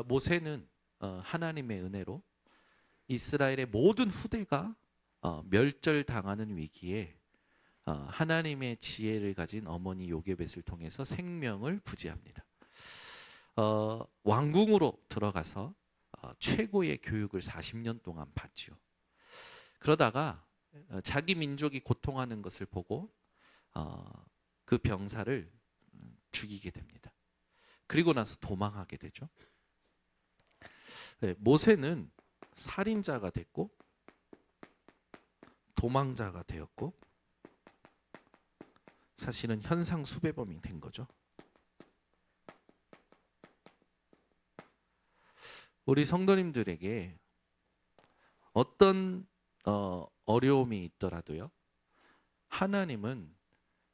모세는 하나님의 은혜로 이스라엘의 모든 후대가 멸절당하는 위기에 하나님의 지혜를 가진 어머니 요게벳을 통해서 생명을 부지합니다. 왕궁으로 들어가서 최고의 교육을 40년 동안 받죠. 그러다가 자기 민족이 고통하는 것을 보고 그 병사를 죽이게 됩니다. 그리고 나서 도망하게 되죠. 모세는 살인자가 됐고 도망자가 되었고 사실은 현상 수배범이 된 거죠. 우리 성도님들에게 어떤 어려움이 있더라도요, 하나님은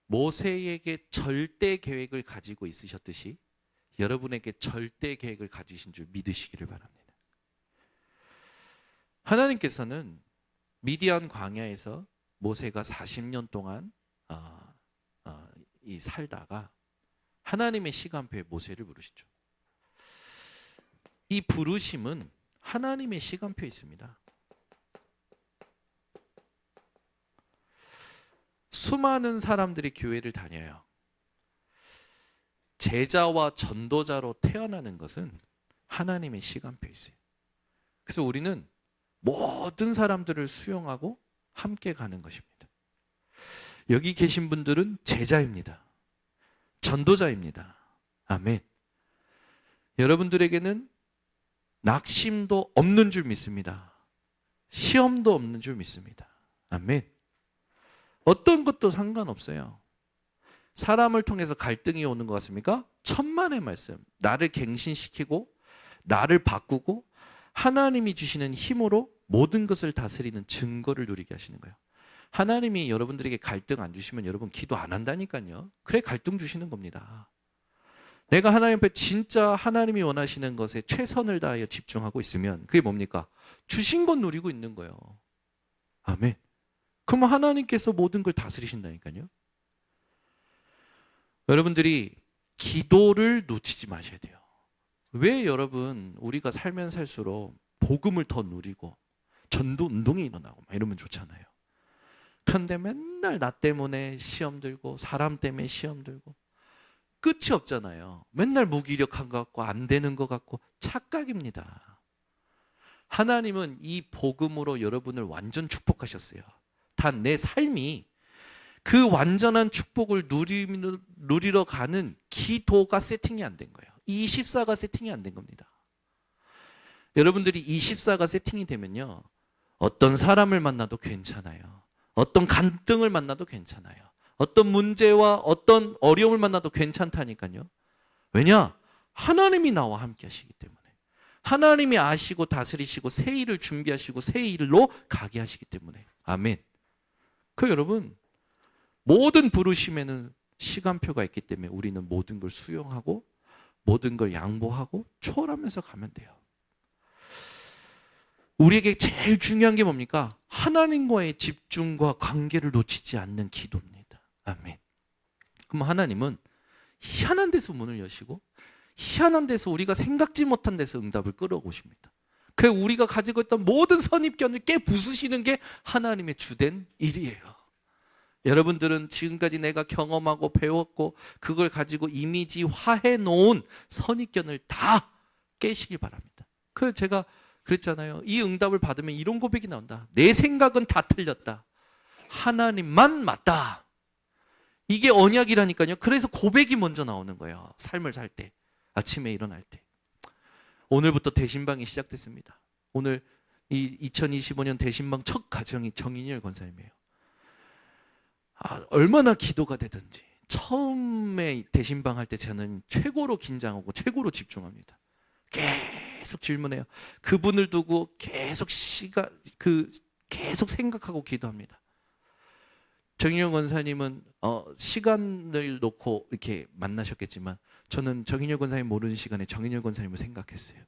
모세에게 절대 계획을 가지고 있으셨듯이 여러분에게 절대 계획을 가지신 줄 믿으시기를 바랍니다. 하나님께서는 미디안 광야에서 모세가 40년 동안 살다가 하나님의 시간표에 모세를 부르시죠. 이 부르심은 하나님의 시간표에 있습니다. 수많은 사람들이 교회를 다녀요. 제자와 전도자로 태어나는 것은 하나님의 시간표에 있어요. 그래서 우리는 모든 사람들을 수용하고 함께 가는 것입니다. 여기 계신 분들은 제자입니다. 전도자입니다. 아멘. 여러분들에게는 낙심도 없는 줄 믿습니다. 시험도 없는 줄 믿습니다. 아멘. 어떤 것도 상관없어요. 사람을 통해서 갈등이 오는 것 같습니까? 천만의 말씀, 나를 갱신시키고 나를 바꾸고 하나님이 주시는 힘으로 모든 것을 다스리는 증거를 누리게 하시는 거예요. 하나님이 여러분들에게 갈등 안 주시면 여러분 기도 안 한다니까요. 그래 갈등 주시는 겁니다. 내가 하나님 앞에 진짜 하나님이 원하시는 것에 최선을 다하여 집중하고 있으면 그게 뭡니까? 주신 것 누리고 있는 거예요. 아멘. 그러면 하나님께서 모든 걸 다스리신다니까요. 여러분들이 기도를 놓치지 마셔야 돼요. 왜 여러분 우리가 살면 살수록 복음을 더 누리고 전도 운동이 일어나고 막 이러면 좋잖아요. 그런데 맨날 나 때문에 시험 들고 사람 때문에 시험 들고 끝이 없잖아요. 맨날 무기력한 것 같고 안 되는 것 같고 착각입니다. 하나님은 이 복음으로 여러분을 완전 축복하셨어요. 단 내 삶이 그 완전한 축복을 누리러 가는 기도가 세팅이 안 된 거예요. 24가 세팅이 안 된 겁니다. 여러분들이 24가 세팅이 되면요, 어떤 사람을 만나도 괜찮아요. 어떤 갈등을 만나도 괜찮아요. 어떤 문제와 어떤 어려움을 만나도 괜찮다니까요. 왜냐? 하나님이 나와 함께 하시기 때문에. 하나님이 아시고 다스리시고 새 일을 준비하시고 새 일로 가게 하시기 때문에. 아멘. 그 여러분, 모든 부르심에는 시간표가 있기 때문에 우리는 모든 걸 수용하고 모든 걸 양보하고 초월하면서 가면 돼요. 우리에게 제일 중요한 게 뭡니까? 하나님과의 집중과 관계를 놓치지 않는 기도입니다. 아멘. 그럼 하나님은 희한한 데서 문을 여시고 희한한 데서 우리가 생각지 못한 데서 응답을 끌어오십니다. 그 우리가 가지고 있던 모든 선입견을 깨부수시는 게 하나님의 주된 일이에요. 여러분들은 지금까지 내가 경험하고 배웠고 그걸 가지고 이미지화해 놓은 선입견을 다 깨시길 바랍니다. 그래서 제가 그랬잖아요. 이 응답을 받으면 이런 고백이 나온다. 내 생각은 다 틀렸다. 하나님만 맞다. 이게 언약이라니까요. 그래서 고백이 먼저 나오는 거예요. 삶을 살 때, 아침에 일어날 때. 오늘부터 대신방이 시작됐습니다. 오늘 이 2025년 대신방 첫 가정이 정인열 권사님이에요. 얼마나 기도가 되든지 처음에 대신방 할 때 저는 최고로 긴장하고 최고로 집중합니다. 계속 질문해요. 그분을 두고 계속 계속 생각하고 기도합니다. 정인영 권사님은 시간을 놓고 이렇게 만나셨겠지만 저는 정인영 권사님 모르는 시간에 정인영 권사님을 생각했어요.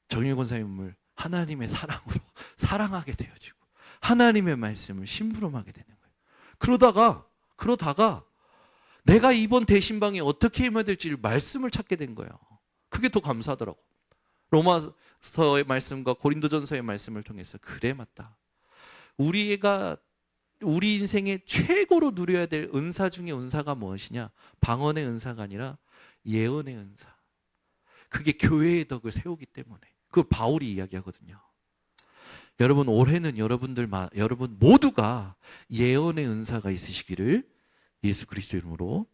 정인영 권사님을 하나님의 사랑으로 사랑하게 되어지고 하나님의 말씀을 심부름하게 되는 거예요. 그러다가 내가 이번 대신방에 어떻게 임해야 될지 말씀을 찾게 된 거예요. 그게 더 감사하더라고. 로마서의 말씀과 고린도전서의 말씀을 통해서 그래 맞다. 우리가 우리 인생의 최고로 누려야 될 은사 중에 은사가 무엇이냐? 방언의 은사가 아니라 예언의 은사. 그게 교회의 덕을 세우기 때문에. 그걸 바울이 이야기하거든요. 여러분 올해는 여러분 모두가 예언의 은사가 있으시기를 예수 그리스도 이름으로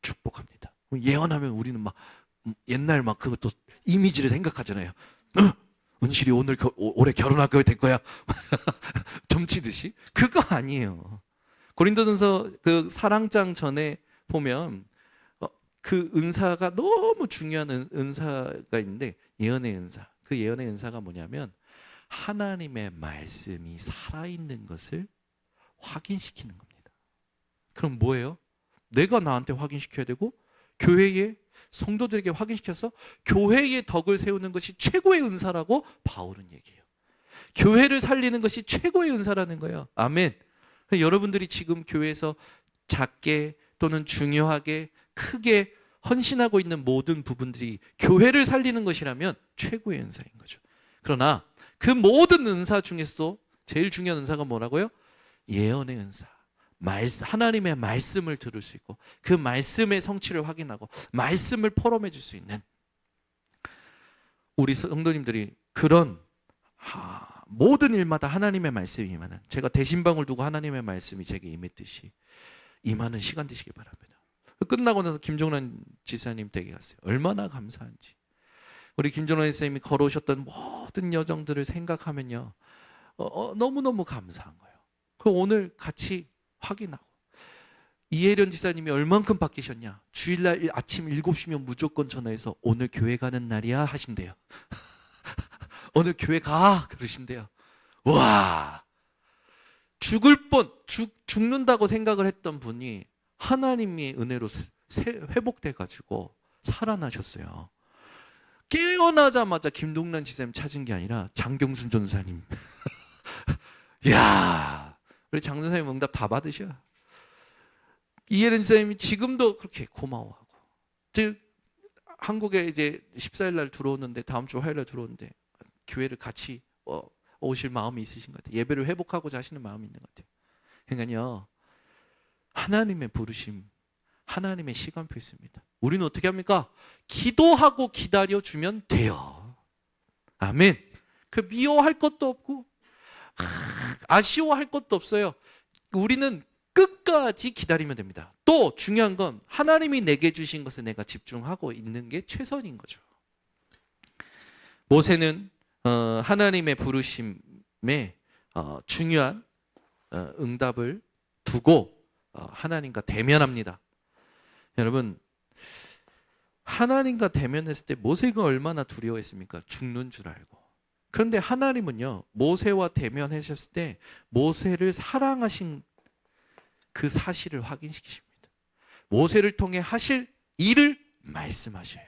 축복합니다. 예언하면 우리는 막 옛날 막 그것도 이미지를 생각하잖아요. 은실이 올해 결혼하게 될 거야. 점치듯이. 그거 아니에요. 고린도전서 그 사랑장 전에 보면 그 은사가 너무 중요한 은사가 있는데 예언의 은사. 그 예언의 은사가 뭐냐면 하나님의 말씀이 살아있는 것을 확인시키는 겁니다. 그럼 뭐예요? 내가 나한테 확인시켜야 되고 교회에 성도들에게 확인시켜서 교회의 덕을 세우는 것이 최고의 은사라고 바울은 얘기해요. 교회를 살리는 것이 최고의 은사라는 거예요. 아멘. 여러분들이 지금 교회에서 작게 또는 중요하게 크게 헌신하고 있는 모든 부분들이 교회를 살리는 것이라면 최고의 은사인 거죠. 그러나 그 모든 은사 중에서도 제일 중요한 은사가 뭐라고요? 예언의 은사. 하나님의 말씀을 들을 수 있고 그 말씀의 성취를 확인하고 말씀을 포럼해 줄 수 있는 우리 성도님들이 그런 모든 일마다 하나님의 말씀이 임하는, 제가 대신방을 두고 하나님의 말씀이 제게 임했듯이 임하는 시간 되시기 바랍니다. 끝나고 나서 김종란 지사님 댁에 갔어요. 얼마나 감사한지. 우리 김종란 지사님이 걸어오셨던 모든 여정들을 생각하면요 너무너무 감사한 거예요. 그 오늘 같이 확인하고 이혜련 지사님이 얼만큼 바뀌셨냐. 주일날 아침 7시면 무조건 전화해서 오늘 교회 가는 날이야 하신대요. 오늘 교회 가 그러신대요. 와, 죽는다고 생각을 했던 분이 하나님의 은혜로 회복돼 가지고 살아나셨어요. 깨어나자마자 김동란 지사님 찾은 게 아니라 장경순 전사님. 야, 우리 장 전사님 응답 다 받으셔. 이혜련 지사님이 지금도 그렇게 고마워하고. 한국에 이제 14일 날 들어오는데, 다음 주 화요일 날 들어오는데 교회를 같이 오실 마음이 있으신 것 같아요. 예배를 회복하고자 하시는 마음이 있는 것 같아요. 그러니까요, 하나님의 부르심, 하나님의 시간표 있습니다. 우리는 어떻게 합니까? 기도하고 기다려주면 돼요. 아멘. 그 미워할 것도 없고 아쉬워할 것도 없어요. 우리는 끝까지 기다리면 됩니다. 또 중요한 건 하나님이 내게 주신 것에 내가 집중하고 있는 게 최선인 거죠. 모세는 하나님의 부르심에 중요한 응답을 두고 하나님과 대면합니다. 여러분, 하나님과 대면했을 때 모세가 얼마나 두려워했습니까? 죽는 줄 알고. 그런데 하나님은요, 모세와 대면하셨을 때 모세를 사랑하신 그 사실을 확인시키십니다. 모세를 통해 하실 일을 말씀하셔요.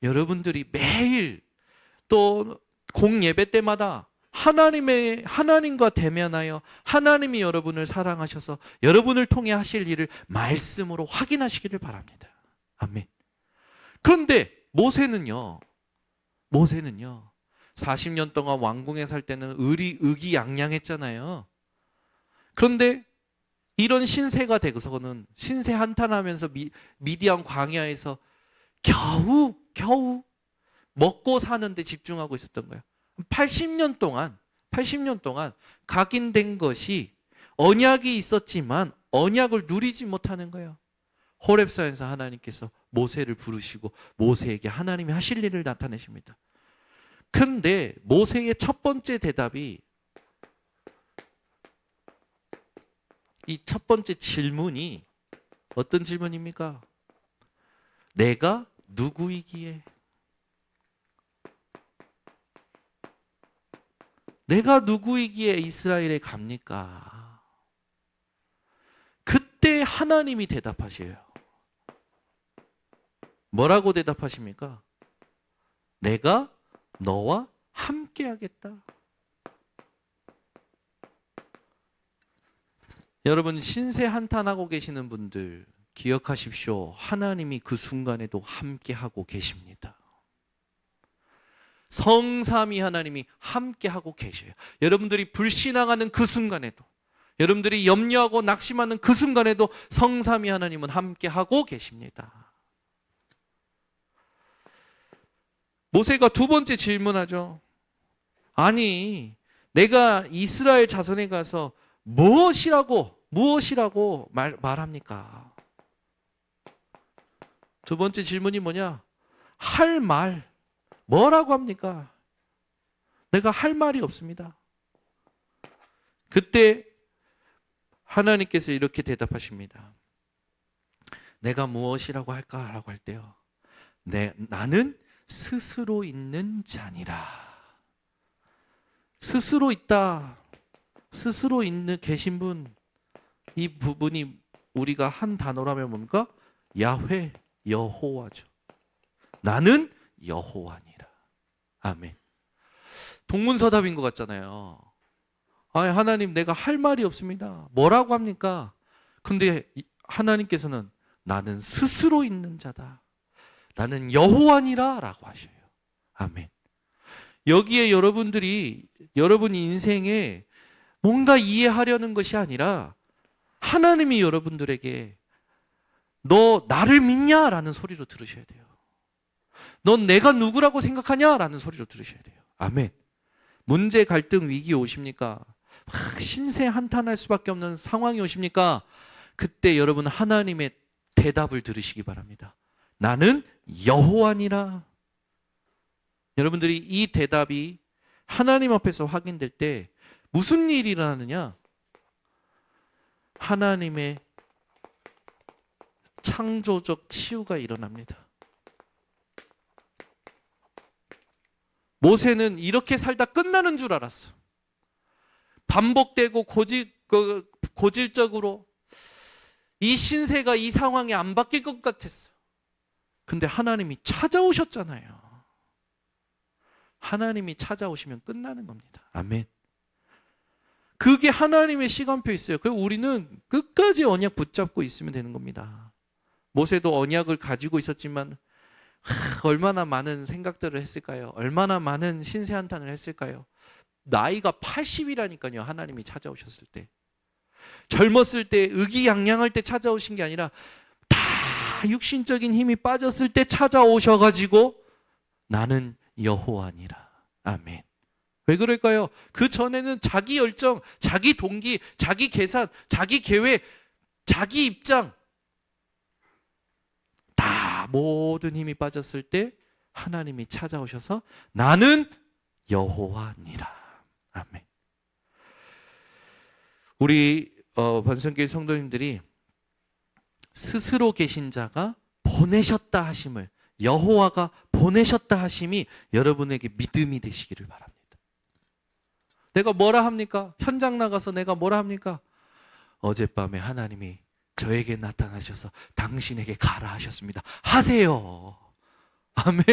여러분들이 매일 또 공예배 때마다 하나님과 대면하여 하나님이 여러분을 사랑하셔서 여러분을 통해 하실 일을 말씀으로 확인하시기를 바랍니다. 아멘. 그런데 모세는요 40년 동안 왕궁에 살 때는 의기양양했잖아요. 그런데 이런 신세가 되고서는 신세 한탄하면서 미디안 광야에서 겨우 먹고 사는데 집중하고 있었던 거예요. 80년 동안 각인된 것이 언약이 있었지만 언약을 누리지 못하는 거예요. 호렙산에서 하나님께서 모세를 부르시고 모세에게 하나님이 하실 일을 나타내십니다. 그런데 모세의 첫 번째 대답이, 이 첫 번째 질문이 어떤 질문입니까? 내가 누구이기에? 내가 누구이기에 이스라엘에 갑니까? 그때 하나님이 대답하셔요. 뭐라고 대답하십니까? 내가 너와 함께 하겠다. 여러분, 신세 한탄하고 계시는 분들 기억하십시오. 하나님이 그 순간에도 함께 하고 계십니다. 성삼위 하나님이 함께하고 계셔요. 여러분들이 불신앙하는 그 순간에도, 여러분들이 염려하고 낙심하는 그 순간에도 성삼위 하나님은 함께하고 계십니다. 모세가 두 번째 질문하죠. 아니, 내가 이스라엘 자손에 가서 무엇이라고 말합니까? 두 번째 질문이 뭐냐? 할 말, 뭐라고 합니까? 내가 할 말이 없습니다. 그때 하나님께서 이렇게 대답하십니다. 내가 무엇이라고 할까라고 할 때요, 나는 스스로 있는 자니라. 스스로 있다, 스스로 있는 계신 분, 이 부분이 우리가 한 단어라면 뭡니까? 야훼, 여호와죠. 나는 여호와니라. 아멘. 동문서답인 것 같잖아요. 아니, 하나님, 내가 할 말이 없습니다. 뭐라고 합니까? 근데 하나님께서는 나는 스스로 있는 자다, 나는 여호와니라 라고 하셔요. 아멘. 여기에 여러분들이 여러분 인생에 뭔가 이해하려는 것이 아니라 하나님이 여러분들에게 너 나를 믿냐? 라는 소리로 들으셔야 돼요. 넌 내가 누구라고 생각하냐? 라는 소리로 들으셔야 돼요. 아멘. 문제, 갈등, 위기 오십니까? 막 신세 한탄할 수밖에 없는 상황이 오십니까? 그때 여러분 하나님의 대답을 들으시기 바랍니다. 나는 여호와니라. 여러분들이 이 대답이 하나님 앞에서 확인될 때 무슨 일이 일어나느냐? 하나님의 창조적 치유가 일어납니다. 모세는 이렇게 살다 끝나는 줄 알았어. 반복되고 고질적으로 이 신세가 이 상황이 안 바뀔 것 같았어. 근데 하나님이 찾아오셨잖아요. 하나님이 찾아오시면 끝나는 겁니다. 아멘. 그게 하나님의 시간표 있어요. 그리고 우리는 끝까지 언약 붙잡고 있으면 되는 겁니다. 모세도 언약을 가지고 있었지만 얼마나 많은 생각들을 했을까요? 얼마나 많은 신세한탄을 했을까요? 나이가 80이라니까요. 하나님이 찾아오셨을 때. 젊었을 때 의기양양할 때 찾아오신 게 아니라 다 육신적인 힘이 빠졌을 때 찾아오셔가지고 나는 여호와니라. 아멘. 왜 그럴까요? 그 전에는 자기 열정, 자기 동기, 자기 계산, 자기 계획, 자기 입장 다 모든 힘이 빠졌을 때 하나님이 찾아오셔서 나는 여호와니라. 아멘. 우리 반성교회 성도님들이 스스로 계신 자가 보내셨다 하심을, 여호와가 보내셨다 하심이 여러분에게 믿음이 되시기를 바랍니다. 내가 뭐라 합니까? 현장 나가서 내가 뭐라 합니까? 어젯밤에 하나님이 저에게 나타나셔서 당신에게 가라 하셨습니다. 하세요. 아멘.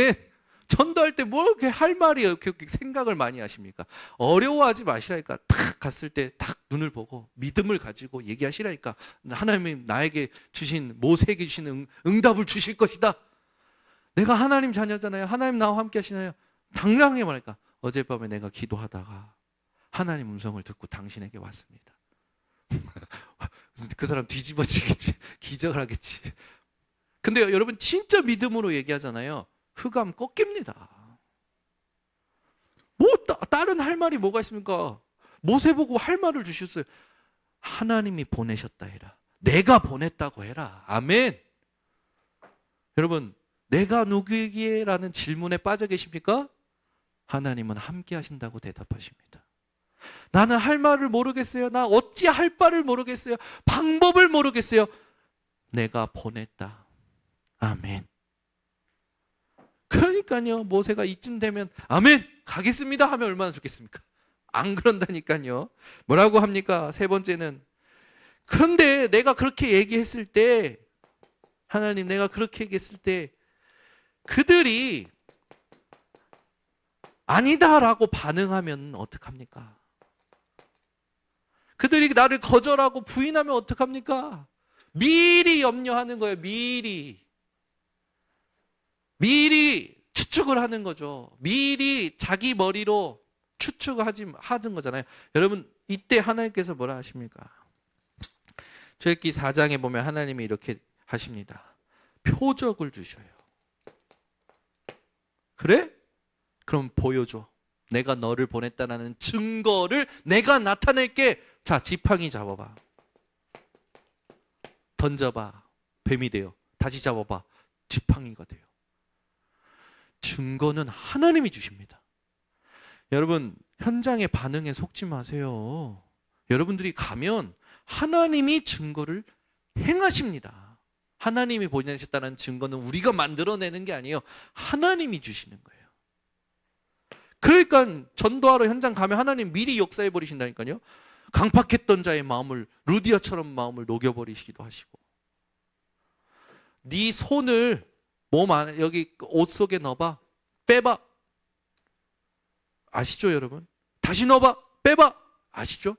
전도할 때 뭐 이렇게 할 말이 이렇게 생각을 많이 하십니까? 어려워하지 마시라니까. 탁 갔을 때 탁 눈을 보고 믿음을 가지고 얘기하시라니까. 하나님이 나에게 주신, 모세에게 주신 응답을 주실 것이다. 내가 하나님 자녀잖아요. 하나님 나와 함께 하시나요? 당당하게 말할까? 어젯밤에 내가 기도하다가 하나님 음성을 듣고 당신에게 왔습니다. 그 사람 뒤집어지겠지. 기적을 하겠지. 근데 여러분 진짜 믿음으로 얘기하잖아요. 흑암 꺾입니다. 뭐 다른 할 말이 뭐가 있습니까? 모세 보고 할 말을 주셨어요. 하나님이 보내셨다 해라. 내가 보냈다고 해라. 아멘. 여러분, 내가 누구이기에? 라는 질문에 빠져 계십니까? 하나님은 함께 하신다고 대답하십니다. 나는 할 말을 모르겠어요. 나 어찌 할 바를 모르겠어요. 방법을 모르겠어요. 내가 보냈다. 아멘. 그러니까요, 모세가 이쯤 되면 아멘 가겠습니다 하면 얼마나 좋겠습니까? 안 그런다니까요. 뭐라고 합니까? 세 번째는, 그런데 내가 그렇게 얘기했을 때, 하나님 내가 그렇게 얘기했을 때 그들이 아니다라고 반응하면 어떡합니까? 그들이 나를 거절하고 부인하면 어떡합니까? 미리 염려하는 거예요. 미리 추측을 하는 거죠. 미리 자기 머리로 추측을 하는 거잖아요. 여러분, 이때 하나님께서 뭐라 하십니까? 출애굽기 4장에 보면 하나님이 이렇게 하십니다. 표적을 주셔요. 그래? 그럼 보여줘. 내가 너를 보냈다는 증거를 내가 나타낼게. 자, 지팡이 잡아봐. 던져봐. 뱀이 돼요. 다시 잡아봐. 지팡이가 돼요. 증거는 하나님이 주십니다. 여러분, 현장의 반응에 속지 마세요. 여러분들이 가면 하나님이 증거를 행하십니다. 하나님이 보내셨다는 증거는 우리가 만들어내는 게 아니에요. 하나님이 주시는 거예요. 그러니까 전도하러 현장 가면 하나님 미리 역사해 버리신다니까요. 강팍했던 자의 마음을 루디아처럼 마음을 녹여버리시기도 하시고, 네 손을 몸 안에 여기 옷 속에 넣어봐. 빼봐. 아시죠, 여러분? 다시 넣어봐. 빼봐. 아시죠?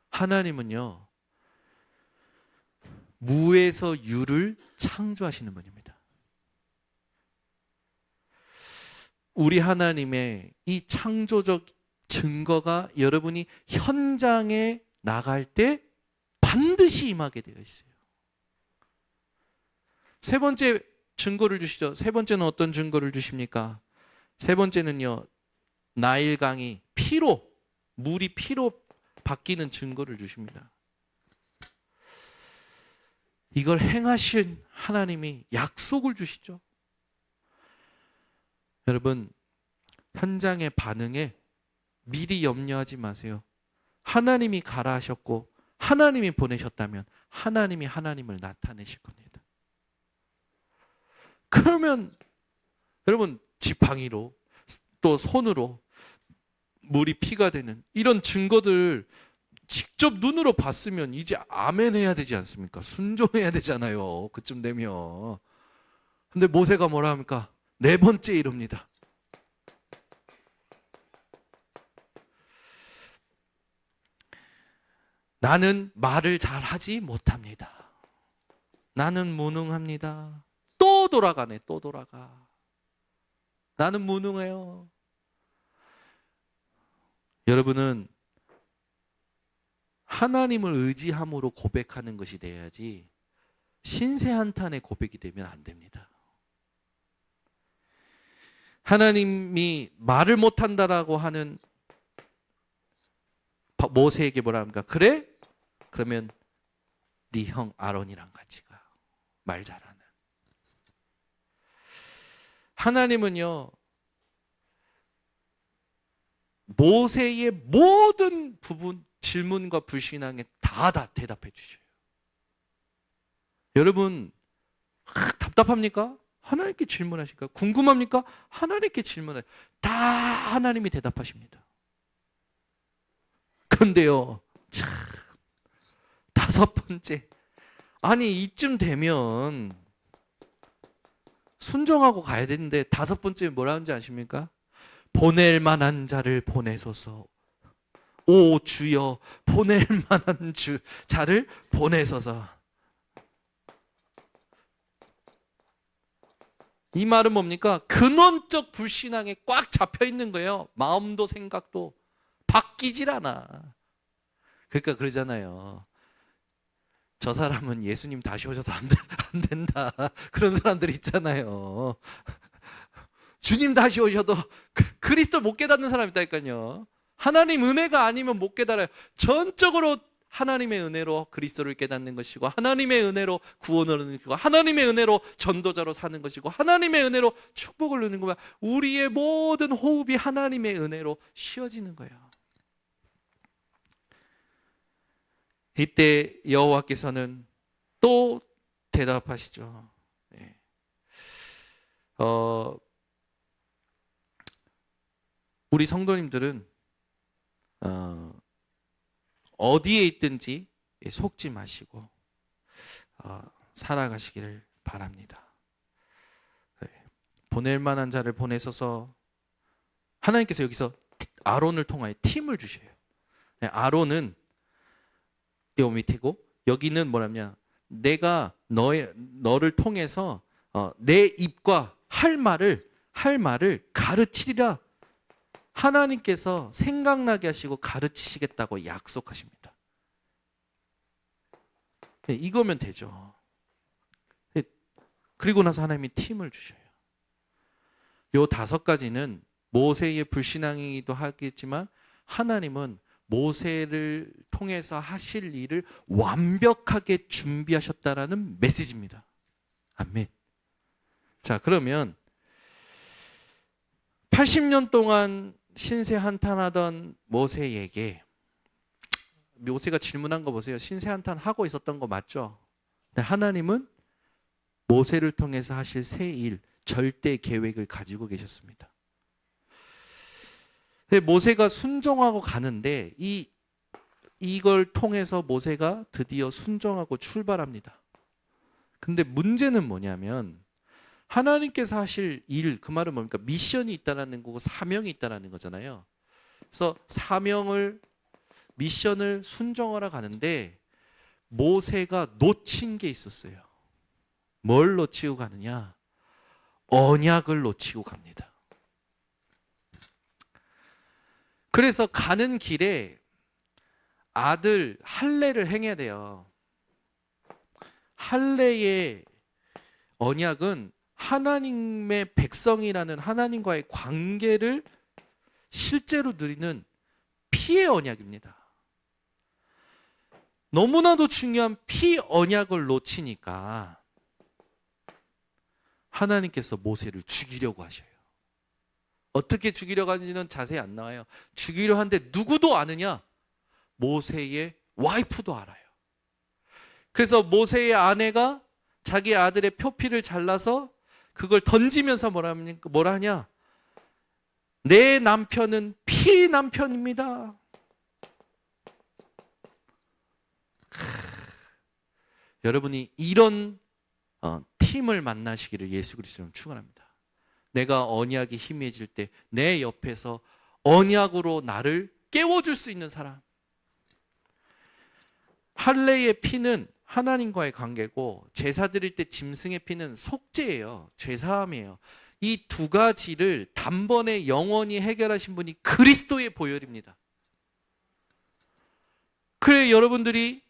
하나님은요, 무에서 유를 창조하시는 분입니다. 우리 하나님의 이 창조적 증거가 여러분이 현장에 나갈 때 반드시 임하게 되어 있어요. 세 번째 증거를 주시죠. 세 번째는 어떤 증거를 주십니까? 세 번째는요, 나일강이 피로, 물이 피로 바뀌는 증거를 주십니다. 이걸 행하실 하나님이 약속을 주시죠. 여러분, 현장의 반응에 미리 염려하지 마세요. 하나님이 가라 하셨고 하나님이 보내셨다면 하나님이 하나님을 나타내실 겁니다. 그러면 여러분, 지팡이로 또 손으로 물이 피가 되는 이런 증거들 직접 눈으로 봤으면 이제 아멘 해야 되지 않습니까? 순종해야 되잖아요. 그쯤 되면. 근데 모세가 뭐라 합니까? 네 번째 이릅니다. 나는 말을 잘하지 못합니다. 나는 무능합니다. 또 돌아가네. 또 돌아가. 나는 무능해요. 여러분은 하나님을 의지함으로 고백하는 것이 돼야지 신세한탄의 고백이 되면 안 됩니다. 하나님이 말을 못한다라고 하는 모세에게 뭐라 합니까? 그래? 그러면 네 형 아론이랑 같이 가. 말 잘하는. 하나님은요, 모세의 모든 부분, 질문과 불신앙에 다 대답해 주셔요. 여러분, 답답합니까? 하나님께 질문하실까? 궁금합니까? 하나님께 질문해. 다 하나님이 대답하십니다. 그런데요, 참, 다섯 번째. 아니, 이쯤 되면 순종하고 가야 되는데 다섯 번째 뭐라 하는지 아십니까? 보낼 만한 자를 보내소서. 오 주여, 보낼 만한 자를 보내소서. 이 말은 뭡니까? 근원적 불신앙에 꽉 잡혀 있는 거예요. 마음도 생각도 바뀌질 않아. 그러니까 그러잖아요. 저 사람은 예수님 다시 오셔도 안 된다. 그런 사람들 있잖아요. 주님 다시 오셔도 그리스도 못 깨닫는 사람 있다니까요. 하나님 은혜가 아니면 못 깨달아요. 전적으로 하나님의 은혜로 그리스도를 깨닫는 것이고, 하나님의 은혜로 구원을 얻는 것이고, 하나님의 은혜로 전도자로 사는 것이고, 하나님의 은혜로 축복을 누리는 거야. 우리의 모든 호흡이 하나님의 은혜로 쉬어지는 거예요. 이때 여호와께서는 또 대답하시죠. 네. 우리 성도님들은 어디에 있든지 속지 마시고 살아가시기를 바랍니다. 네. 보낼 만한 자를 보내셔서 하나님께서 여기서 아론을 통하여 팀을 주셔요. 네, 아론은 요 밑이고, 여기는 뭐냐면 내가 너를 통해서 내 입과 할 말을 가르치리라. 하나님께서 생각나게 하시고 가르치시겠다고 약속하십니다. 네, 이거면 되죠. 네, 그리고 나서 하나님이 팀을 주셔요. 요 5가지는 모세의 불신앙이기도 하겠지만 하나님은 모세를 통해서 하실 일을 완벽하게 준비하셨다라는 메시지입니다. 아멘. 자, 그러면 80년 동안 신세 한탄하던 모세에게 모세가 질문한 거 보세요. 신세 한탄하고 있었던 거 맞죠? 근데 하나님은 모세를 통해서 하실 새 일, 절대 계획을 가지고 계셨습니다. 모세가 순종하고 가는데 이걸 통해서 모세가 드디어 순종하고 출발합니다. 근데 문제는 뭐냐면 하나님께서 하실 일, 그 말은 뭡니까? 미션이 있다라는 거고 사명이 있다라는 거잖아요. 그래서 미션을 순종하러 가는데 모세가 놓친 게 있었어요. 뭘 놓치고 가느냐? 언약을 놓치고 갑니다. 그래서 가는 길에 아들 할례를 행해야 돼요. 할례의 언약은 하나님의 백성이라는 하나님과의 관계를 실제로 누리는 피의 언약입니다. 너무나도 중요한 피 언약을 놓치니까 하나님께서 모세를 죽이려고 하셔요. 어떻게 죽이려고 하는지는 자세히 안 나와요. 죽이려 하는데 누구도 아느냐? 모세의 와이프도 알아요. 그래서 모세의 아내가 자기 아들의 표피를 잘라서 그걸 던지면서 뭐라 하냐? 내 남편은 피 남편입니다. 여러분이 이런 팀을 만나시기를 예수 그리스도로 축원합니다. 내가 언약이 희미해질 때 내 옆에서 언약으로 나를 깨워줄 수 있는 사람. 할례의 피는 하나님과의 관계고 제사 드릴 때 짐승의 피는 속죄예요. 죄사함이에요. 이 2가지를 단번에 영원히 해결하신 분이 그리스도의 보혈입니다. 그래 여러분들이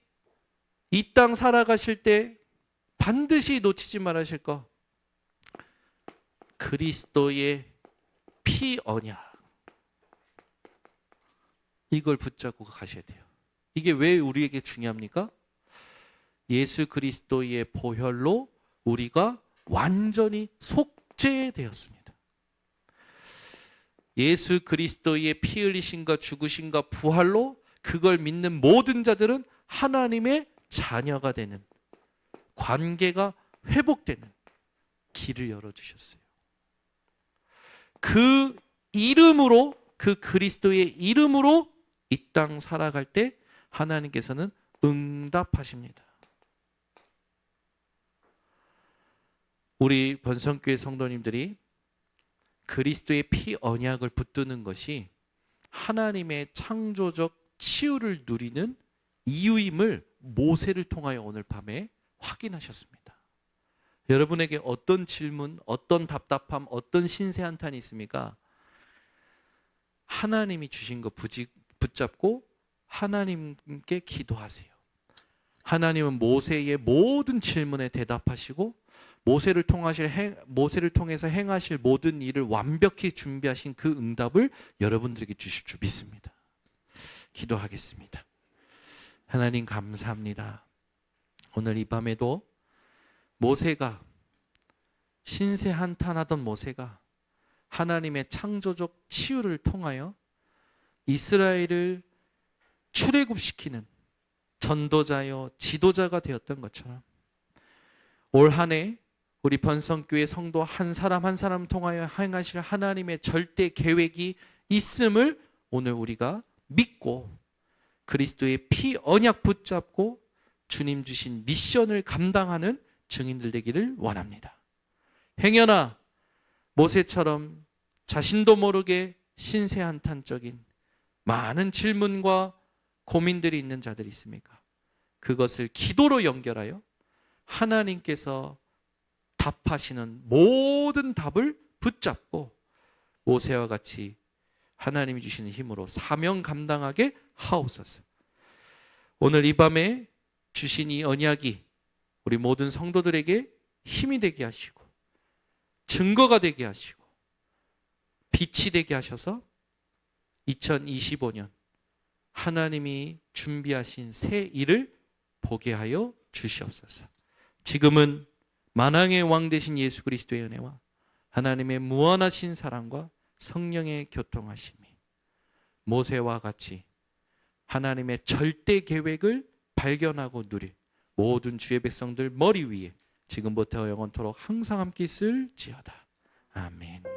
이 땅 살아가실 때 반드시 놓치지 말으실 거 그리스도의 피 언약, 이걸 붙잡고 가셔야 돼요. 이게 왜 우리에게 중요합니까? 예수 그리스도의 보혈로 우리가 완전히 속죄되었습니다. 예수 그리스도의 피 흘리심과 죽으심과 부활로 그걸 믿는 모든 자들은 하나님의 자녀가 되는, 관계가 회복되는 길을 열어주셨어요. 그 이름으로, 그 그리스도의 이름으로 이 땅 살아갈 때 하나님께서는 응답하십니다. 우리 번성교회 성도님들이 그리스도의 피 언약을 붙드는 것이 하나님의 창조적 치유를 누리는 이유임을 모세를 통하여 오늘 밤에 확인하셨습니다. 여러분에게 어떤 질문, 어떤 답답함, 어떤 신세 한탄이 있습니까? 하나님이 주신 거 붙잡고 하나님께 기도하세요. 하나님은 모세의 모든 질문에 대답하시고 모세를 통해서 행하실 모든 일을 완벽히 준비하신 그 응답을 여러분들에게 주실 줄 믿습니다. 기도하겠습니다. 하나님 감사합니다. 오늘 이 밤에도 모세가, 신세 한탄하던 모세가 하나님의 창조적 치유를 통하여 이스라엘을 출애굽시키는 전도자요 지도자가 되었던 것처럼 올 한 해 우리 번성교회 성도 한 사람 한 사람 통하여 행하실 하나님의 절대 계획이 있음을 오늘 우리가 믿고 그리스도의 피 언약 붙잡고 주님 주신 미션을 감당하는 증인들 되기를 원합니다. 행여나 모세처럼 자신도 모르게 신세한탄적인 많은 질문과 고민들이 있는 자들이 있습니까? 그것을 기도로 연결하여 하나님께서 답하시는 모든 답을 붙잡고 모세와 같이 하나님이 주시는 힘으로 사명 감당하게 하옵소서. 오늘 이 밤에 주신 이 언약이 우리 모든 성도들에게 힘이 되게 하시고 증거가 되게 하시고 빛이 되게 하셔서 2025년 하나님이 준비하신 새 일을 보게 하여 주시옵소서. 지금은 만왕의 왕 되신 예수 그리스도의 은혜와 하나님의 무한하신 사랑과 성령의 교통하심이 모세와 같이 하나님의 절대 계획을 발견하고 누릴 모든 주의 백성들 머리 위에 지금부터 영원토록 항상 함께 있을지어다. 아멘.